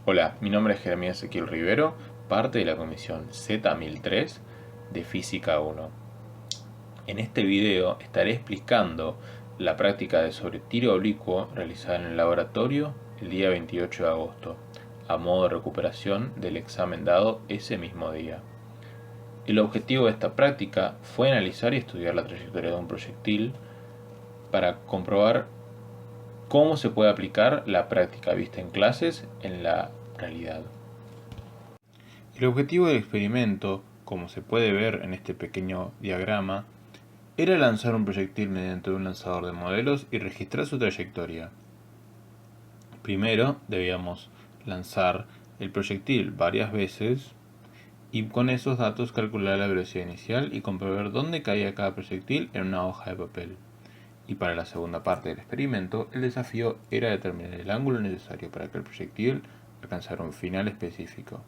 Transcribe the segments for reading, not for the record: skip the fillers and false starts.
Hola, mi nombre es Jeremías Ezequiel Rivero, parte de la comisión Z1003 de Física 1. En este video estaré explicando la práctica de sobre tiro oblicuo realizada en el laboratorio el día 28 de agosto, a modo de recuperación del examen dado ese mismo día. El objetivo de esta práctica fue analizar y estudiar la trayectoria de un proyectil para comprobar cómo se puede aplicar la práctica vista en clases en la realidad. El objetivo del experimento, como se puede ver en este pequeño diagrama, era lanzar un proyectil mediante un lanzador de modelos y registrar su trayectoria. Primero debíamos lanzar el proyectil varias veces y con esos datos calcular la velocidad inicial y comprobar dónde caía cada proyectil en una hoja de papel. Y para la segunda parte del experimento, el desafío era determinar el ángulo necesario para que el proyectil alcanzara un final específico,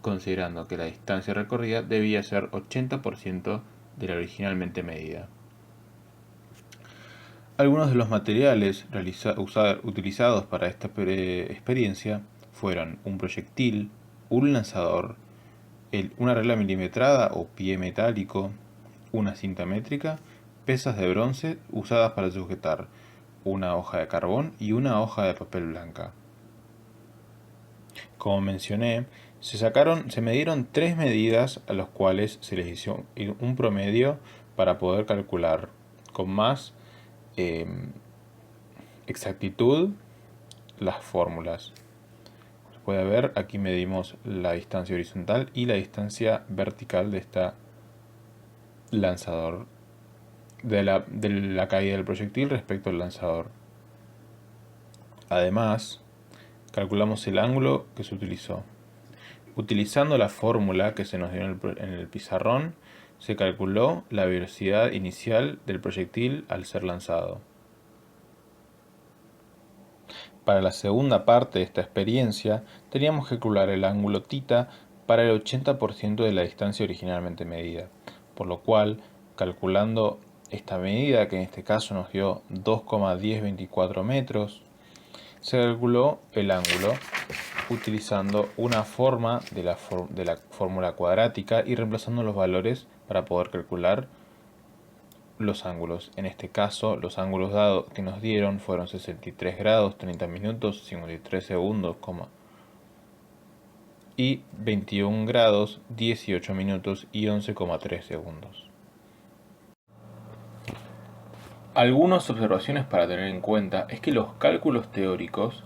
considerando que la distancia recorrida debía ser 80% de la originalmente medida. Algunos de los materiales utilizados para esta experiencia fueron un proyectil, un lanzador, una regla milimetrada o pie metálico, una cinta métrica, pesas de bronce usadas para sujetar una hoja de carbón y una hoja de papel blanca. Como mencioné, se midieron 3 medidas a las cuales se les hizo un promedio para poder calcular con más exactitud las fórmulas. Se puede ver, aquí medimos la distancia horizontal y la distancia vertical de este lanzador, de la caída del proyectil respecto al lanzador. Además, calculamos el ángulo que se utilizó. Utilizando la fórmula que se nos dio en el pizarrón, se calculó la velocidad inicial del proyectil al ser lanzado. Para la segunda parte de esta experiencia, teníamos que calcular el ángulo θ para el 80% de la distancia originalmente medida, por lo cual, calculando esta medida, que en este caso nos dio 2,1024 metros, se calculó el ángulo utilizando una forma de la fórmula cuadrática y reemplazando los valores para poder calcular los ángulos. En este caso, los ángulos dados que nos dieron fueron 63 grados, 30 minutos, 53 segundos, y 21 grados, 18 minutos y 11,3 segundos. Algunas observaciones para tener en cuenta es que los cálculos teóricos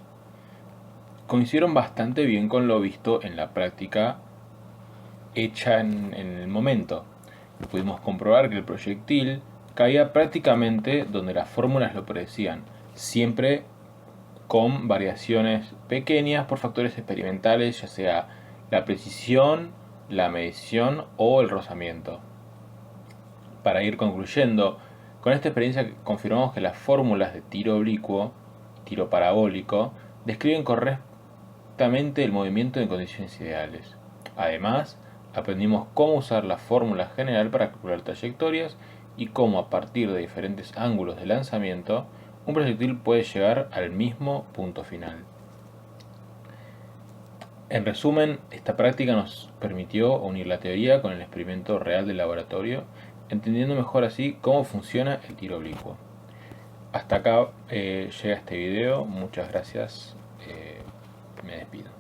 coincidieron bastante bien con lo visto en la práctica hecha en el momento. Pudimos comprobar que el proyectil caía prácticamente donde las fórmulas lo predecían, siempre con variaciones pequeñas por factores experimentales, ya sea la precisión, la medición o el rozamiento. Para ir concluyendo, con esta experiencia confirmamos que las fórmulas de tiro oblicuo y tiro parabólico describen correctamente el movimiento en condiciones ideales. Además, aprendimos cómo usar la fórmula general para calcular trayectorias y cómo, a partir de diferentes ángulos de lanzamiento, un proyectil puede llegar al mismo punto final. En resumen, esta práctica nos permitió unir la teoría con el experimento real del laboratorio, entendiendo mejor así cómo funciona el tiro oblicuo. Hasta acá llega este video, muchas gracias, me despido.